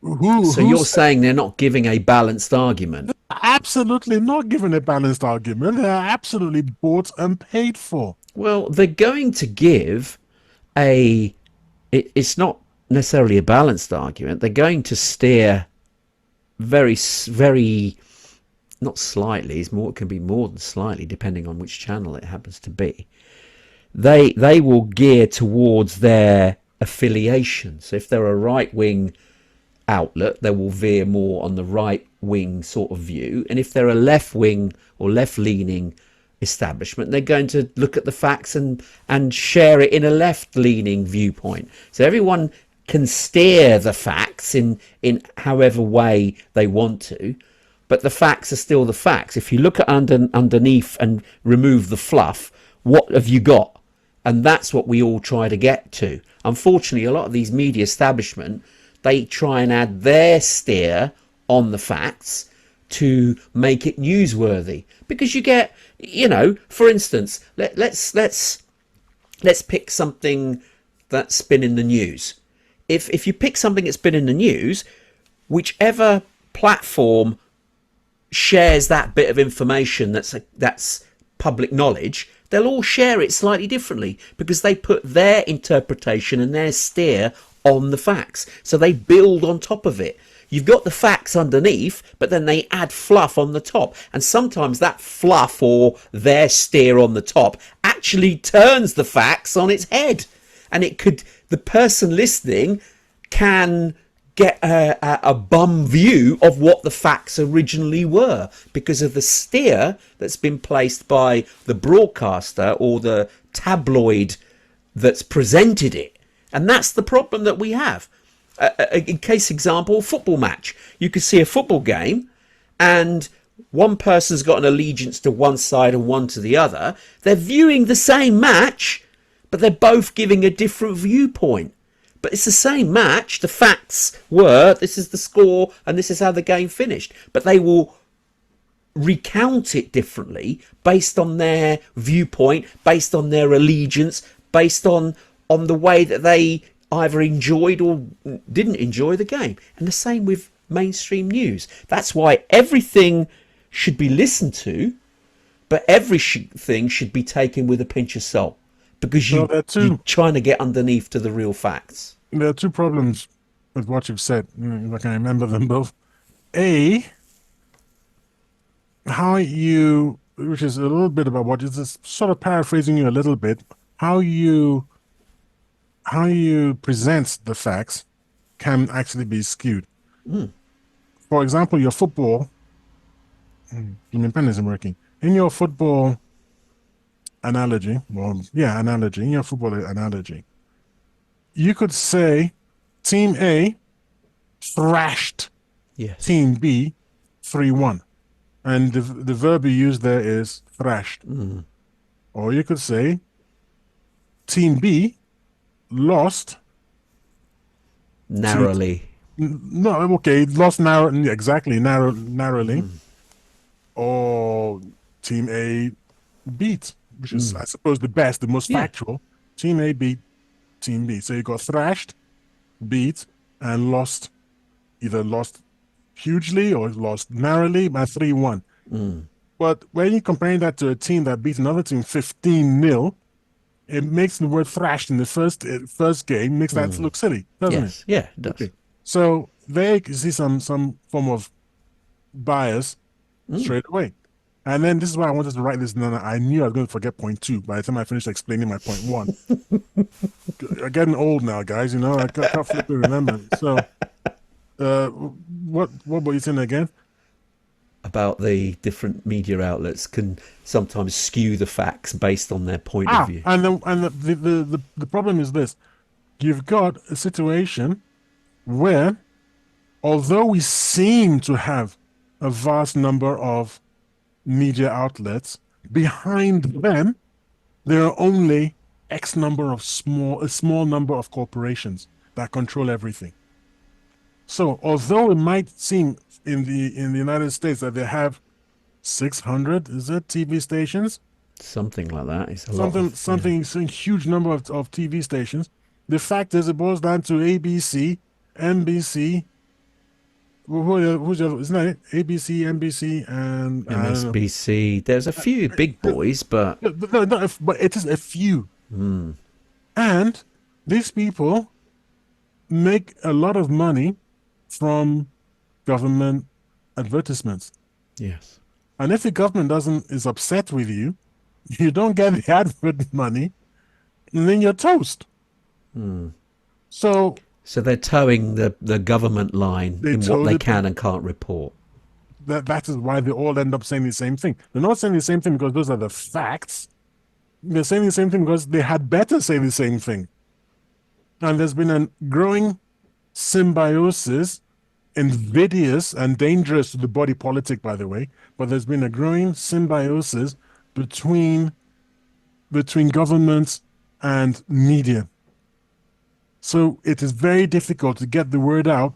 Who So who you're said saying they're not giving a balanced argument? absolutely not given a balanced argument? They are absolutely bought and paid for. Well, they're going to give a. It's not necessarily a balanced argument. They're going to steer very, not slightly. It's more. It can be more than slightly, depending on which channel it happens to be. They will gear towards their affiliation. So if they're a right wing outlet, they will veer more on the right wing sort of view. And if they're a left wing or left leaning establishment, they're going to look at the facts and share it in a left leaning viewpoint. So everyone can steer the facts in however way they want to, but the facts are still the facts. If you look at underneath and remove the fluff, what have you got? And that's what we all try to get to. Unfortunately, a lot of these media establishment, they try and add their steer on the facts to make it newsworthy. Because you get, for instance, let's pick something that's been in the news. If you pick something that's been in the news, whichever platform shares that bit of information that's public knowledge, they'll all share it slightly differently because they put their interpretation and their steer on the facts. So they build on top of it. You've got the facts underneath, but then they add fluff on the top. And sometimes that fluff or their steer on the top actually turns the facts on its head. And the person listening can get a bum view of what the facts originally were because of the steer that's been placed by the broadcaster or the tabloid that's presented it. And that's the problem that we have. In case example, football match. You could see a football game and one person's got an allegiance to one side and one to the other. They're viewing the same match, but they're both giving a different viewpoint. But it's the same match. The facts were, this is the score and this is how the game finished. But they will recount it differently based on their viewpoint, based on their allegiance, based on the way that they either enjoyed or didn't enjoy the game. And the same with mainstream news. That's why everything should be listened to, but everything should be taken with a pinch of salt because So you're trying to get underneath to the real facts. there are two problems with what you've said. If I can remember them both. A, which is a little bit about what is sort of paraphrasing you a little bit, how you present the facts can actually be skewed. For example, your football, my pen isn't working. In your football analogy, you could say Team A thrashed Yes. Team B 3-1. And the verb you use there is thrashed. Or you could say Team B lost Narrowly. No, okay, it lost narrowly, or Team A beat, which is, I suppose, the most Yeah. factual. Team A beat Team B. So you got thrashed, beat, and either lost hugely or lost narrowly by 3-1. But when you're comparing that to a team that beat another team 15-0, it makes the word thrashed in the first game makes that look silly, doesn't it? Yes. Yeah, it does. Okay. So there you see some form of bias straight away. And then this is why I wanted to write this down. I knew I was going to forget point two by the time I finished explaining my point one. I'm getting old now, guys. I can't flip it, remember. So, what were you saying again? About the different media outlets can sometimes skew the facts based on their point of view. And the problem is this: you've got a situation where, although we seem to have a vast number of media outlets, behind them there are only a small number of corporations that control everything. So although it might seem in the United States that they have 600, is it, TV stations? Something like that. It's a lot Something of, yeah. something a huge number of TV stations. The fact is, it boils down to ABC, NBC. Who's the other? Isn't that it? ABC, NBC, and I don't know. MSBC. There's a few big boys, but But it is a few. And these people make a lot of money from government advertisements. yes. And if the government doesn't is upset with you, you don't get the advert money, and then you're toast. So So they're towing the government line they in what they totally can and can't report. that is why they all end up saying the same thing. They're not saying the same thing because those are the facts. They're saying the same thing because they had better say the same thing. And there's been a growing symbiosis, invidious and dangerous to the body politic, by the way. But there's been a growing symbiosis between governments and media. So it is very difficult to get the word out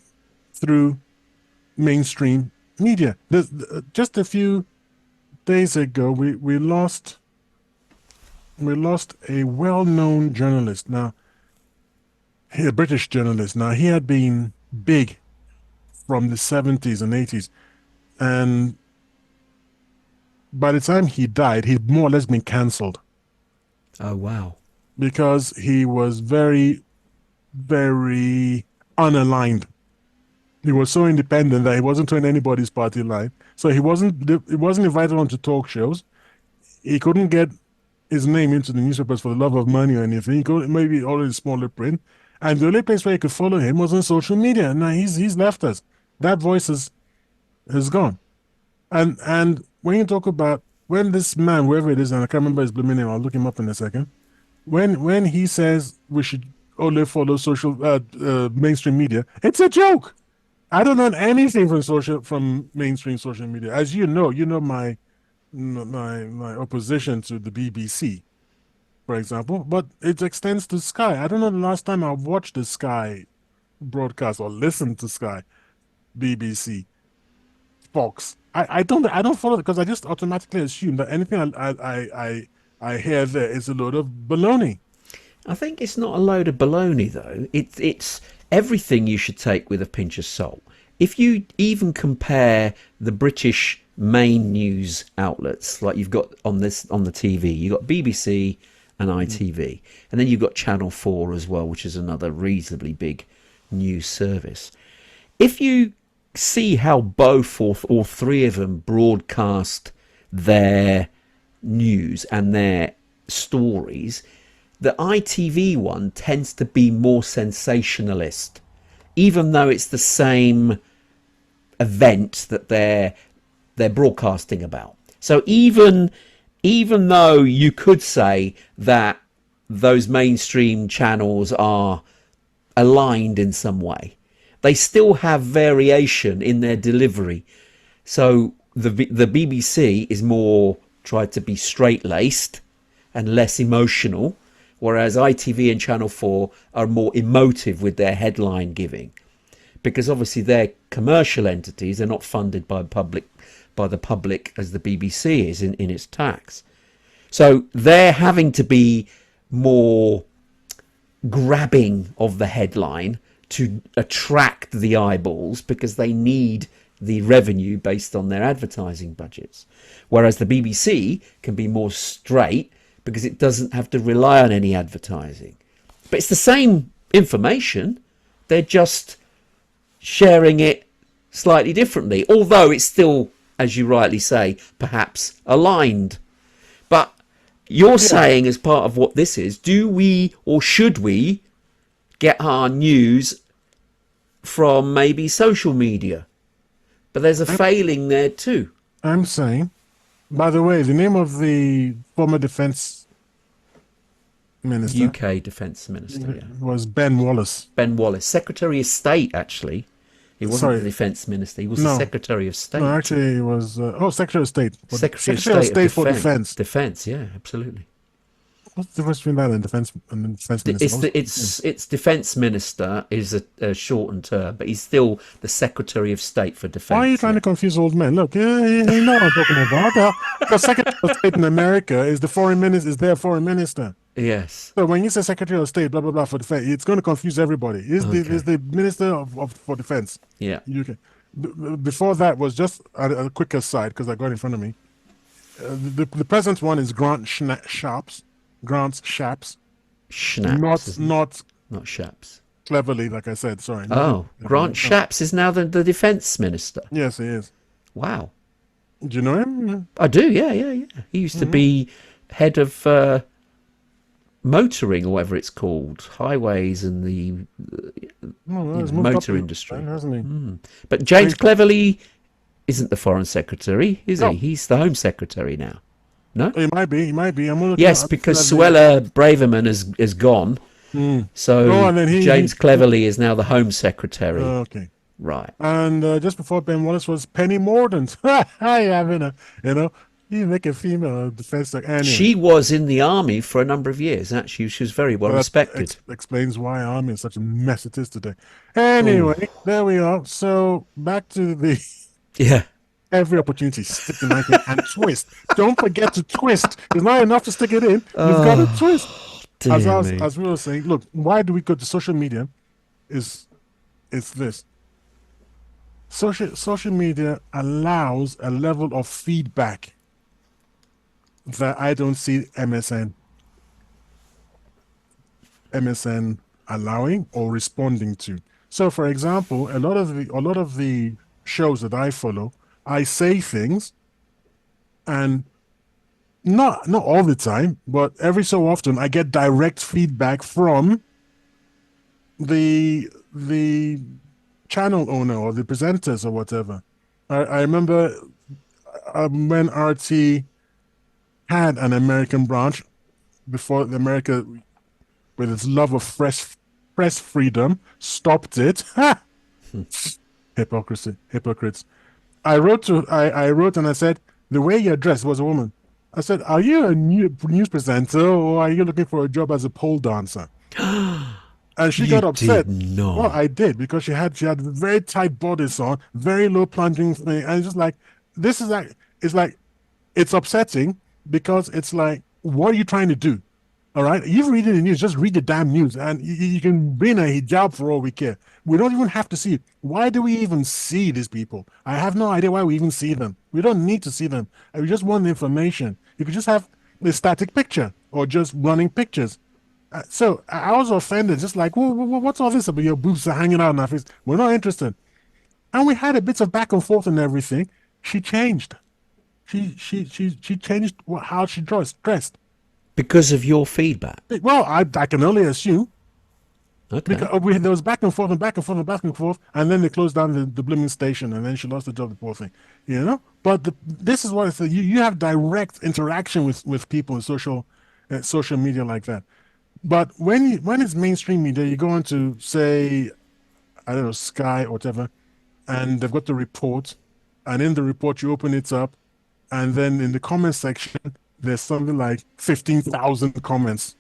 through mainstream media. Just a few days ago, we lost a well-known journalist. Now, a British journalist. Now, he had been big from the 70s and 80s, and by the time he died, he'd more or less been cancelled Oh wow. because he was very, very unaligned. He was so independent that he wasn't towing anybody's party line. So he wasn't invited onto talk shows. He couldn't get his name into the newspapers for the love of money or anything. He could maybe all in smaller print. And the only place where you could follow him was on social media. Now he's left us. That voice has gone. And when you talk about when this man, whoever it is, and I can't remember his blooming name, I'll look him up in a second. When he says we should only follow social mainstream media, it's a joke. I don't know anything from mainstream social media. As you know my opposition to the BBC, for example, but it extends to Sky. I don't know the last time I watched the Sky broadcast or listened to Sky, BBC, Fox. I don't follow it because I just automatically assume that anything I hear there is a load of baloney. I think it's not a load of baloney though. It's everything you should take with a pinch of salt. If you even compare the British main news outlets, like you've got on the TV, you've got BBC and ITV, and then you've got Channel 4 as well, which is another reasonably big news service. If you see how both or all three of them broadcast their news and their stories, the ITV one tends to be more sensationalist, even though it's the same event that they're broadcasting about. So even though you could say that those mainstream channels are aligned in some way, they still have variation in their delivery. So the BBC is more tried to be straight-laced and less emotional, whereas ITV and Channel 4 are more emotive with their headline giving. because obviously they're commercial entities. They're not funded by the public as the BBC is in its tax. So they're having to be more grabbing of the headline to attract the eyeballs because they need the revenue based on their advertising budgets. Whereas the BBC can be more straight because it doesn't have to rely on any advertising. But it's the same information. They're just sharing it slightly differently, although it's still, as you rightly say, perhaps aligned. But you're saying, as part of what this is, do we or should we get our news from maybe social media? But there's a failing there too. I'm saying, by the way, the name of the former defense minister, UK defence minister, yeah. was Ben Wallace. Ben Wallace, Secretary of State, actually. He wasn't the defence minister. He was the Secretary of State. No, actually, he was Secretary of State. Secretary of State for Defence. Defense. Defence, yeah, absolutely. What's the difference between that and defense minister? It's defence minister is a shortened term, but he's still the Secretary of State for Defence. Why are you trying to confuse old men? Look, you know what I'm talking about. The Secretary of State in America is the foreign minister. Is their foreign minister? Yes. So when you say Secretary of State, blah blah blah for defense, it's going to confuse everybody. Is the Minister for Defense? Yeah. UK. Before that was just a quick aside because I got it in front of me. The present one is Grant Shapps. Grant Shapps. Schnaps. Not Shapps. Cleverly, like I said. Sorry. Oh, Grant Shapps is now the defence minister. Yes, he is. Wow. Do you know him? I do. Yeah. He used to be head of motoring, or whatever it's called, highways and the motor industry, hasn't he? But James Cleverly isn't the Foreign Secretary, is he? He's the Home Secretary now. No, he might be. Yes, because Suella Braverman is gone, so James Cleverly is now the Home Secretary. Okay, right. And just before Ben Wallace was Penny Mordaunt. You make a female defense. Anyway. She was in the army for a number of years. Actually, she was very well respected. Explains why army is such a mess it is today. Anyway, There we are. So back to the every opportunity, stick the knife in and twist. Don't forget to twist. It's not enough to stick it in. You've got to twist. As we were saying, look, why do we go to social media? Is this. Social media allows a level of feedback that I don't see MSN allowing or responding to. So, for example, a lot of the shows that I follow, I say things, and not all the time, but every so often, I get direct feedback from the channel owner or the presenters or whatever. I remember when RT had an American branch before America, with its love of press freedom, stopped it. Hypocrites. I wrote and I said, the way you're dressed was a woman. I said, are you a news presenter or are you looking for a job as a pole dancer? And she got upset. No. Well, I did, because she had very tight bodice on, very low plunging thing, and it's just like, it's upsetting. Because it's like, what are you trying to do? All right, you've read it in the news. Just read the damn news, and you can be in a hijab for all we care. We don't even have to see it. Why do we even see these people? I have no idea why we even see them. We don't need to see them. We just want the information. You could just have a static picture or just running pictures. So I was offended, just like, what's all this about your boobs are hanging out in our face? We're not interested. And we had a bit of back and forth and everything. She changed. She changed how she dressed. Because of your feedback? Well, I can only assume. Okay. Because there was back and forth, and then they closed down the blooming station, and then she lost the job, the poor thing. But this is what it's like. You have direct interaction with people in social media like that. But when it's mainstream media, you go on to, say, I don't know, Sky or whatever, and they've got the report, and in the report you open it up, and then in the comment section there's something like 15,000 comments,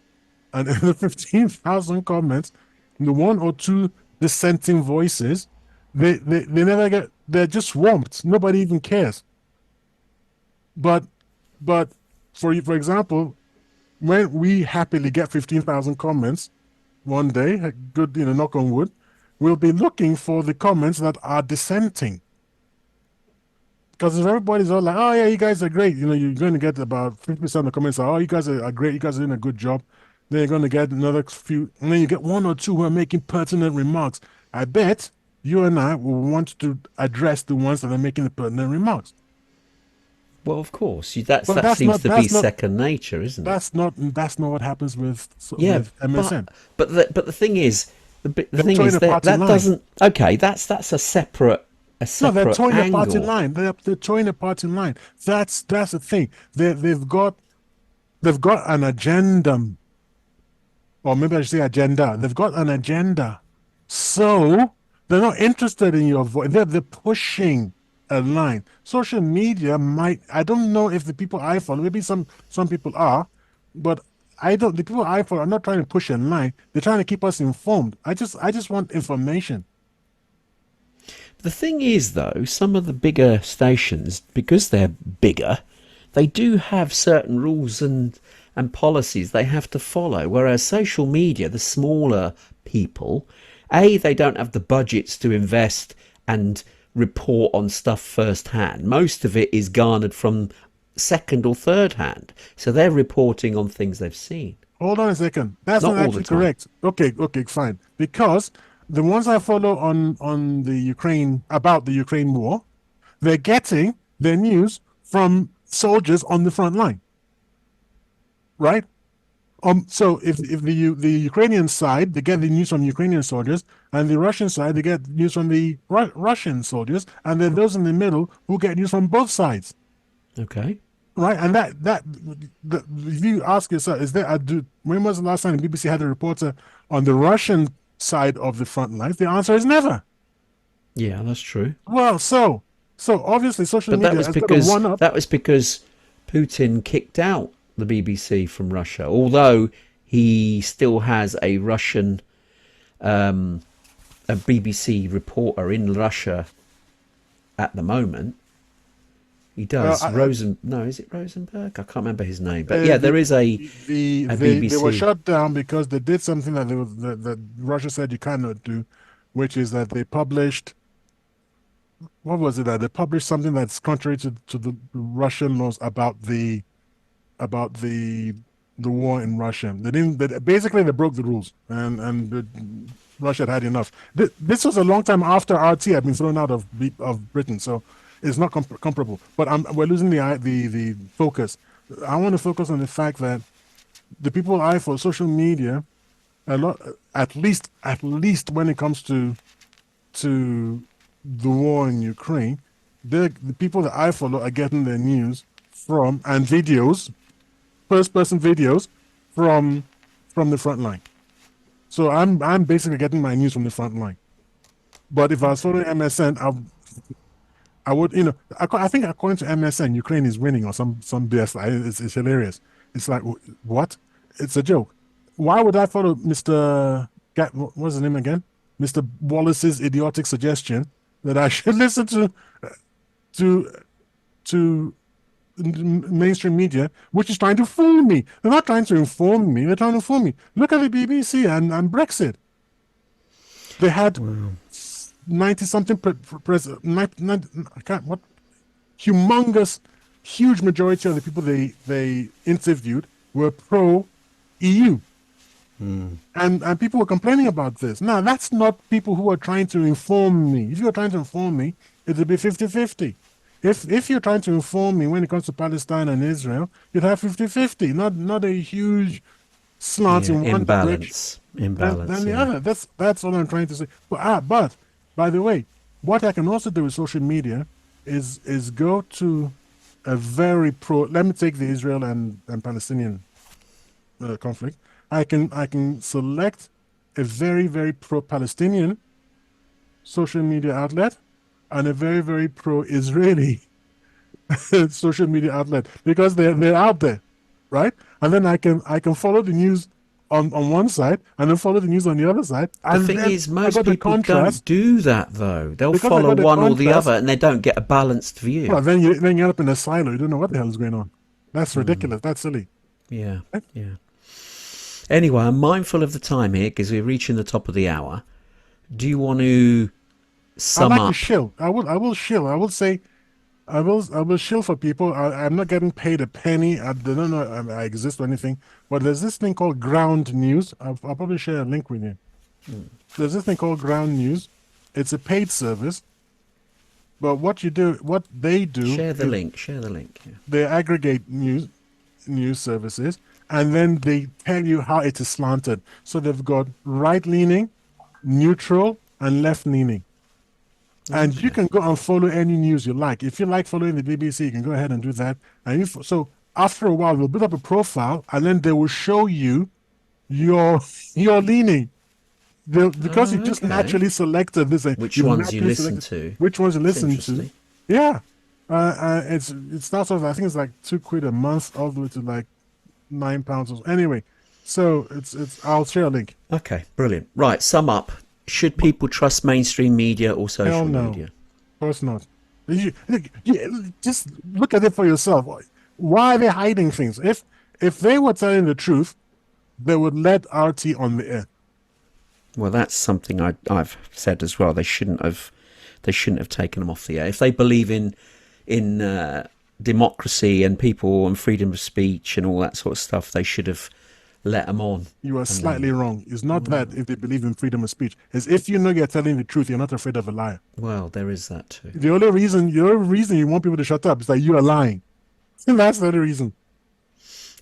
and in the 15,000 comments, the one or two dissenting voices They never get. They're just swamped. Nobody even cares. But but for example, when we happily get 15,000 comments one day, a good, knock on wood, we'll be looking for the comments that are dissenting. Because if everybody's all like, oh yeah, you guys are great, you're going to get about 50% of the comments are, oh, you guys are great, you guys are doing a good job. Then you're going to get another few, and then you get one or two who are making pertinent remarks. I bet you and I will want to address the ones that are making the pertinent remarks. Well, of course, But that seems to be second nature, isn't it? that's not what happens with Yeah, MSN. but the thing is, the They're thing towing is a that party that line. doesn't okay. That's a No, they're separate towing a party angle. line. They're towing a party line. That's the thing. They've got an agenda, or maybe I should say agenda. They've got an agenda. So they're not interested in your voice. They're pushing a line. Social media might, I don't know if the people I follow, maybe some people are, but I don't, the people I follow are not trying to push a line. They're trying to keep us informed. I just want information. The thing is, though, some of the bigger stations, because they're bigger, they do have certain rules and policies they have to follow. Whereas social media, the smaller people, they don't have the budgets to invest and report on stuff firsthand. Most of it is garnered from second or third hand. So they're reporting on things they've seen. Hold on a second. That's Not not all the actually time. correct. Okay, fine. Because the ones I follow on the Ukraine about the Ukraine war, they're getting their news from soldiers on the front line, right? So if the Ukrainian side they get the news from Ukrainian soldiers, and the Russian side they get news from the Russian soldiers, and then those in the middle who get news from both sides, Okay. right? And if you ask yourself, when was the last time the BBC had a reporter on the Russian side of the front lines? The answer is never. Yeah, that's true. Well, so obviously social But media has got a one up. that was because Putin kicked out the BBC from Russia, although he still has a BBC reporter in Russia at the moment. He does. No, is it Rosenberg? I can't remember his name, but yeah, there is a They were BBC. shut down because they did something that Russia said you cannot do, which is that they published, what was it that they published something that's contrary to the Russian laws about the war in Russia. Basically they broke the rules, and Russia had enough. This was a long time after RT had been thrown out of Britain, so it's not comparable. But we're losing the focus. I want to focus on the fact that the people I follow social media a lot, at least when it comes to the war in Ukraine, the people that I follow are getting their news from, and videos, first person videos from the front line. So I'm basically getting my news from the front line. But if I was following MSN, I would, I think according to MSN, Ukraine is winning or some BS. It's hilarious. It's like, what? It's a joke. Why would I follow Mr. What's his name again? Mr. Wallace's idiotic suggestion that I should listen to to mainstream media, which is trying to fool me. They're not trying to inform me. They're trying to fool me. Look at the BBC and Brexit. They had 90 something huge majority of the people they interviewed were pro EU. And people were complaining about this. Now, that's not people who are trying to inform me. If you're trying to inform me, it would be 50-50. If you're trying to inform me when it comes to Palestine and Israel, you'd have 50-50, not a huge slant in one direction than the other. That's all I'm trying to say. But by the way, what I can also do with social media is go to a very pro. Let me take the Israel and Palestinian conflict. I can select a very, very pro-Palestinian social media outlet and a very, very pro-Israeli social media outlet, because they're out there, right? And then I can follow the news on one side and then follow the news on the other side. The And thing then is, I most got the people contrast. don't do that, though. They'll Because I follow got the one or the contrast. other, and they don't get a balanced view. Well, then you end up in a silo. You don't know what the hell is going on. That's ridiculous. That's silly. Yeah, yeah. Anyway, I'm mindful of the time here because we're reaching the top of the hour. Do you want to I sum like to up? shill. I will shill. I will say I will shill for people. I'm not getting paid a penny. They don't know I exist or anything. But there's this thing called Ground News. I'll probably share a link with you. There's this thing called Ground News. It's a paid service. But what they do, Share the is link. Share the link. Yeah. they aggregate news services, and then they tell you how it is slanted. So they've got right-leaning, neutral, and left-leaning. And you can go and follow any news you like. If you like following the BBC, you can go ahead and do that. And so after a while, they'll build up a profile, and then they will show you your leaning. Because you just okay. naturally selected this. Which you've ones you naturally listen selected to? Which ones you That's listen to? interesting. Yeah. It starts off, I think it's like £2 a month, all the way to like £9 or so. Anyway, so I'll share a link. Okay, brilliant. Right, sum up. Should people trust mainstream media or social Hell no. media? Of course not. Just look at it for yourself. Why are they hiding things? If they were telling the truth, they would let RT on the air. Well, that's something I've said as well. They shouldn't have taken them off the air. If they believe in democracy and people and freedom of speech and all that sort of stuff, they should have let them on. You are slightly wrong. It's not that if they believe in freedom of speech. It's if you know you're telling the truth, you're not afraid of a liar. Well, there is that too. The only reason you want people to shut up is that you are lying. And that's the only reason.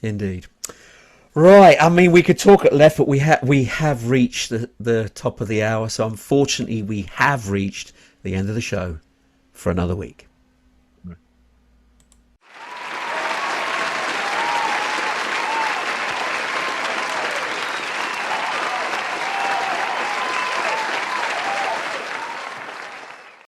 Indeed. Right. I mean, we could talk at length, but we have reached the top of the hour. So unfortunately, we have reached the end of the show for another week.